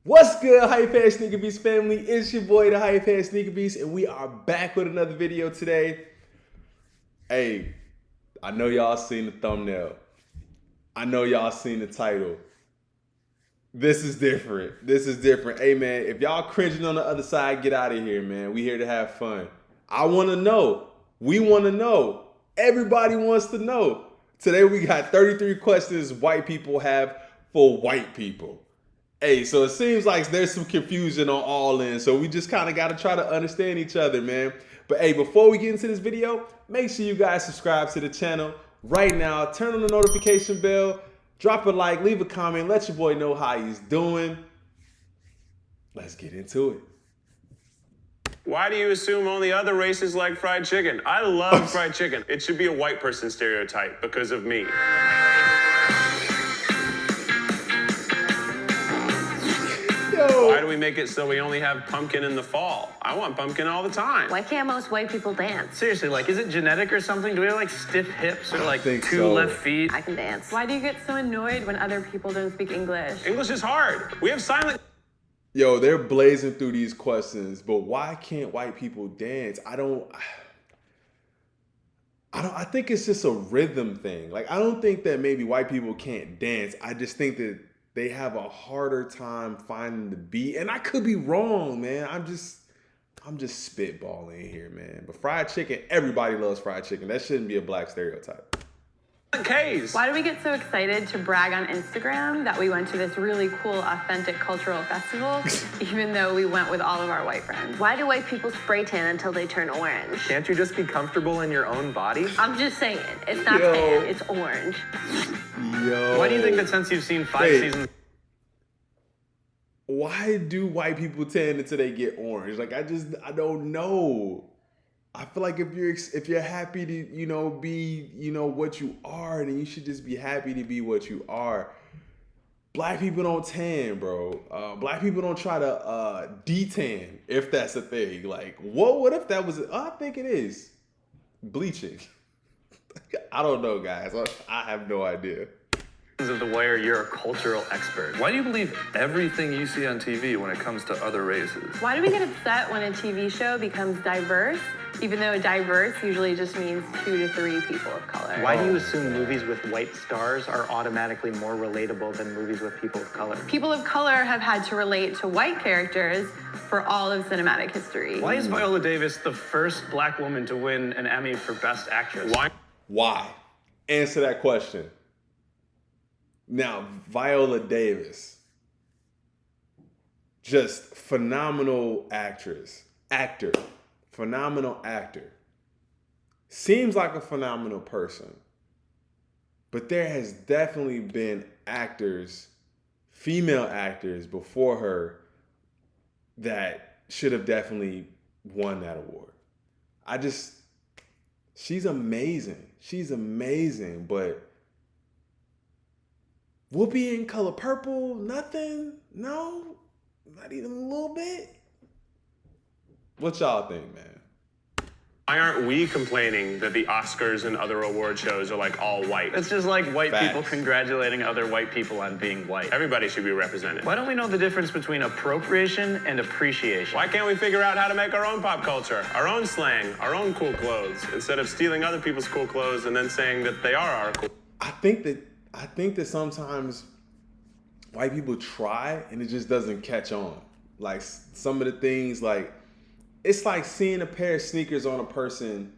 What's good, Hype Head Sneaker Beast family? It's your boy, the Hype Head Sneaker Beast, and we are back with another video today. Hey, I know y'all seen the thumbnail. I know y'all seen the title. This is different. This is different. Hey, man, if y'all cringing on the other side, get out of here, man. We here to have fun. I want to know. We want to know. Everybody wants to know. Today we got 33 questions white people have for white people. Hey, so it seems like there's some confusion on all ends, so we just kind of got to try to understand each other, man. But hey, before we get into this video, make sure you guys subscribe to the channel right now. Turn on the notification bell, drop a like, leave a comment, let your boy know how he's doing. Let's get into it. Why do you assume only other races like fried chicken? I love fried chicken. It should be a white person stereotype because of me. Why do we make it so we only have pumpkin in the fall? I want pumpkin all the time. Why can't most white people dance? Seriously, like, is it genetic or something? Do we have, like, stiff hips or, like, two left feet? I can dance. Why do you get so annoyed when other people don't speak English? English is hard. We have silent... Yo, they're blazing through these questions, but why can't white people dance? I think it's just a rhythm thing. Like, I don't think that maybe white people can't dance. I just think that they have a harder time finding the beat. And I could be wrong, man. I'm just spitballing here, man. But fried chicken, everybody loves fried chicken. That shouldn't be a black stereotype. K's. Why do we get so excited to brag on Instagram that we went to this really cool, authentic cultural festival, even though we went with all of our white friends? Why do white people spray tan until they turn orange? Can't you just be comfortable in your own body? I'm just saying, it's not Yo. tan, it's orange. Yo. Why do you think that since you've seen 5 Hey. seasons... Why do white people tan until they get orange? Like, I don't know. I feel like if you're happy to, be, what you are, then you should just be happy to be what you are. Black people don't tan, bro. Black people don't try to detan, if that's a thing. Like, what if that was, I think it is. Bleaching. I don't know, guys. I have no idea. of the wire, you're a cultural expert. Why do you believe everything you see on TV when it comes to other races? Why do we get upset when a TV show becomes diverse, even though diverse usually just means 2 to 3 people of color? Why do you assume movies with white stars are automatically more relatable than movies with people of color? People of color have had to relate to white characters for all of cinematic history. Why is Viola Davis the first black woman to win an Emmy for Best Actress? Why? Answer that question. Now, Viola Davis, just phenomenal actor, phenomenal actor. Seems like a phenomenal person. But there has definitely been actors, female actors before her that should have definitely won that award. She's amazing. She's amazing, but Whoopi in Color Purple, nothing? No? Not even a little bit? What y'all think, man? Why aren't we complaining that the Oscars and other award shows are like all white? It's just like white Facts. people congratulating other white people on being white. Everybody should be represented. Why don't we know the difference between appropriation and appreciation? Why can't we figure out how to make our own pop culture, our own slang, our own cool clothes, instead of stealing other people's cool clothes and then saying that they are our cool? I think that sometimes white people try and it just doesn't catch on. Like some of the things, like it's like seeing a pair of sneakers on a person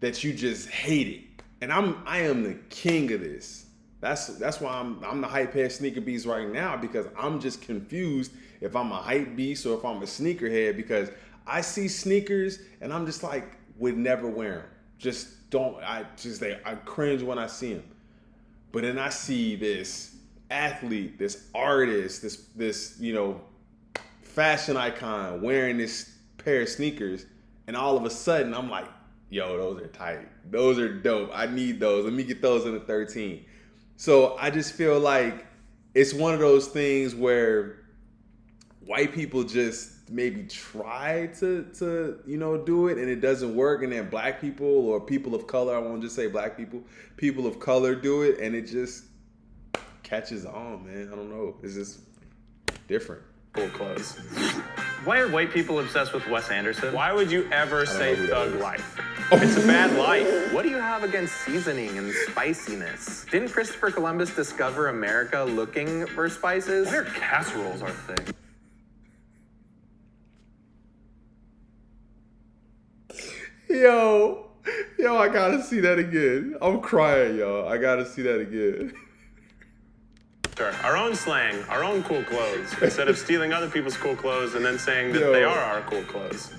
that you just hated. And I am the king of this. That's why I'm the hype head sneaker beast right now, because I'm just confused if I'm a hype beast or if I'm a sneakerhead, because I see sneakers and I'm just like, would never wear them. I cringe when I see them. But then I see this athlete, this artist, this fashion icon wearing this pair of sneakers, and all of a sudden I'm like, yo, those are tight. Those are dope. I need those. Let me get those in the 13. So I just feel like it's one of those things where white people just maybe try to do it and it doesn't work, and then black people or people of color, I won't just say black people of color do it and it just catches on, man. I don't know. It's just different. cool clothes. Why are white people obsessed with Wes Anderson? Why would you ever say know who that thug is. life? It's a bad life. What do you have against seasoning and spiciness? Didn't Christopher Columbus discover America looking for spices? Why are casseroles our thing? Yo, I gotta see that again. I'm crying, yo. I gotta see that again. Our own slang, our own cool clothes, instead of stealing other people's cool clothes and then saying that Yo. they are our cool clothes.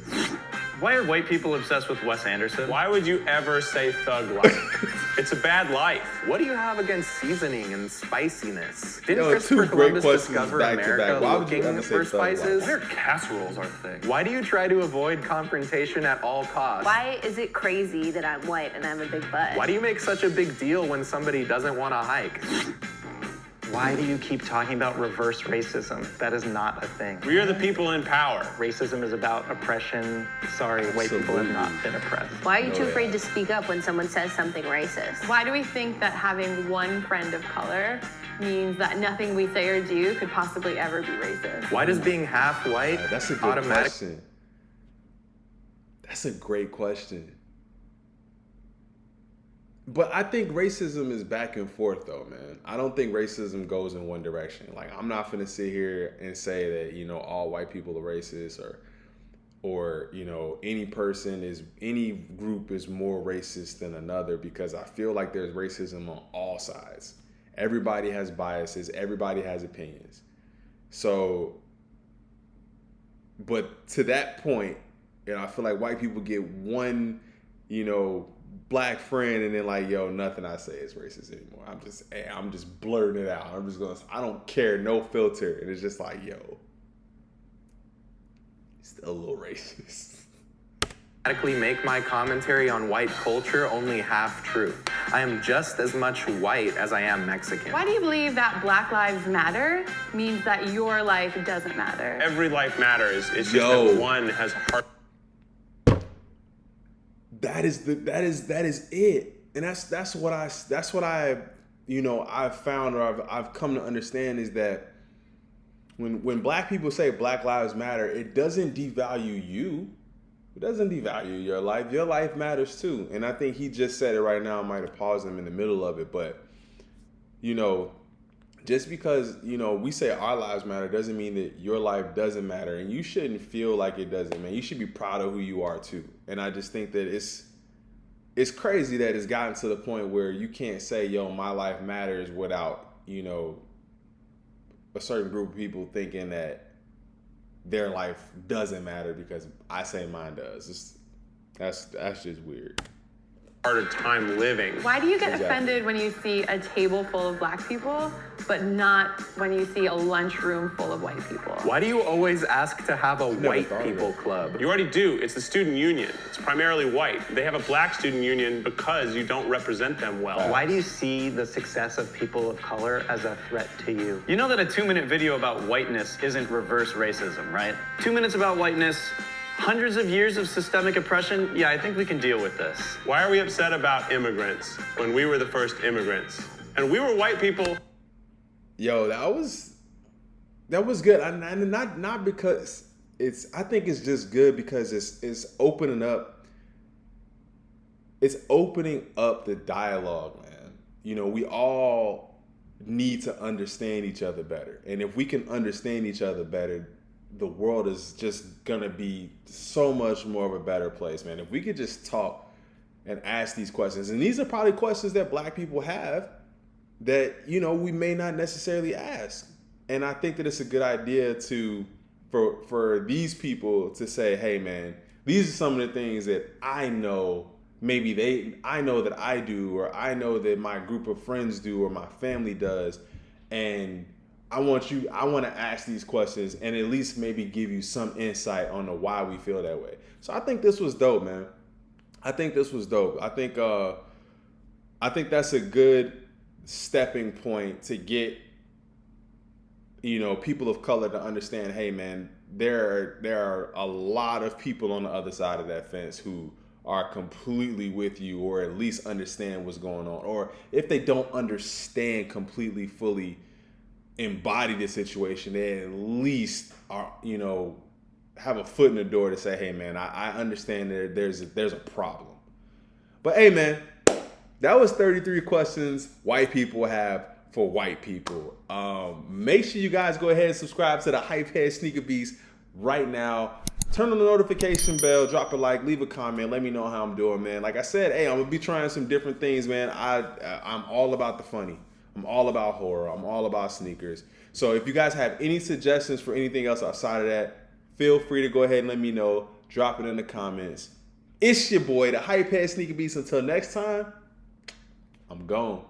Why are white people obsessed with Wes Anderson? Why would you ever say thug life? It's a bad life. What do you have against seasoning and spiciness? Didn't Yo, Christopher two great Columbus questions discover back to back. America Why would you looking ever say for thug life? spices? Why are casseroles our thing? Why do you try to avoid confrontation at all costs? Why is it crazy that I'm white and I have a big butt? Why do you make such a big deal when somebody doesn't want to hike? Why do you keep talking about reverse racism? That is not a thing. We are the people in power. Racism is about oppression. Sorry, white people have not been oppressed. Why are you too yeah. afraid to speak up when someone says something racist? Why do we think that having one friend of color means that nothing we say or do could possibly ever be racist? Why does being half white That's a good automatic? question. That's a great question. But I think racism is back and forth, though, man. I don't think racism goes in one direction. Like, I'm not gonna sit here and say that, you know, all white people are racist, or you know, any group is more racist than another, because I feel like there's racism on all sides. Everybody has biases. Everybody has opinions. So, but to that point, you know, I feel like white people get one, you know, black friend, and then like, yo, nothing I say is racist anymore. I'm just blurting it out. I don't care, no filter. And it's just like, yo, still a little racist. Automatically make my commentary on white culture only half true. I am just as much white as I am Mexican. Why do you believe that Black Lives Matter means that your life doesn't matter? Every life matters. It's just Yo. that one has heart. That is it, and that's what I you know, I've found, or I've come to understand, is that when black people say Black Lives Matter, it doesn't devalue you. It doesn't devalue your life. Your life matters too. And I think he just said it right now. I might have paused him in the middle of it, but you know, just because, you know, we say our lives matter doesn't mean that your life doesn't matter, and you shouldn't feel like it doesn't, man. You should be proud of who you are too. And I just think that it's crazy that it's gotten to the point where you can't say, yo, my life matters, without, you know, a certain group of people thinking that their life doesn't matter because I say mine does. That's just weird. Harder time living. Why do you get Exactly. offended when you see a table full of black people, but not when you see a lunchroom full of white people? Why do you always ask to have a white thought of people it. club? You already do. It's the student union. It's primarily white. They have a black student union because you don't represent them well. Why do you see the success of people of color as a threat to you? You know that a 2-minute video about whiteness isn't reverse racism, right? 2 minutes about whiteness, hundreds of years of systemic oppression. Yeah, I think we can deal with this. Why are we upset about immigrants when we were the first immigrants? And we were white people. Yo, that was good. And not because I think it's just good because it's opening up the dialogue, man. You know, we all need to understand each other better. And if we can understand each other better, the world is just gonna be so much more of a better place, man. If we could just talk and ask these questions, and these are probably questions that black people have that, you know, we may not necessarily ask. And I think that it's a good idea for these people to say, hey man, these are some of the things that I know I know that I do, or I know that my group of friends do, or my family does, and I want to ask these questions and at least maybe give you some insight on why we feel that way. So I think this was dope, man. I think this was dope. I think that's a good stepping point to get, you know, people of color to understand, hey man, there are a lot of people on the other side of that fence who are completely with you, or at least understand what's going on. Or if they don't understand completely, fully, embody the situation, they at least are, you know, have a foot in the door to say, hey man, I understand there's a problem. But hey man, that was 33 questions white people have for white people. Make sure you guys go ahead and subscribe to the Hypehead Sneaker Beast right now. Turn on the notification bell, drop a like, leave a comment, let me know how I'm doing, man. Like I said, hey, I'm gonna be trying some different things, man. I'm all about the funny. I'm all about horror. I'm all about sneakers. So if you guys have any suggestions for anything else outside of that, feel free to go ahead and let me know. Drop it in the comments. It's your boy, the Hypehead Sneaker Beast. Until next time, I'm gone.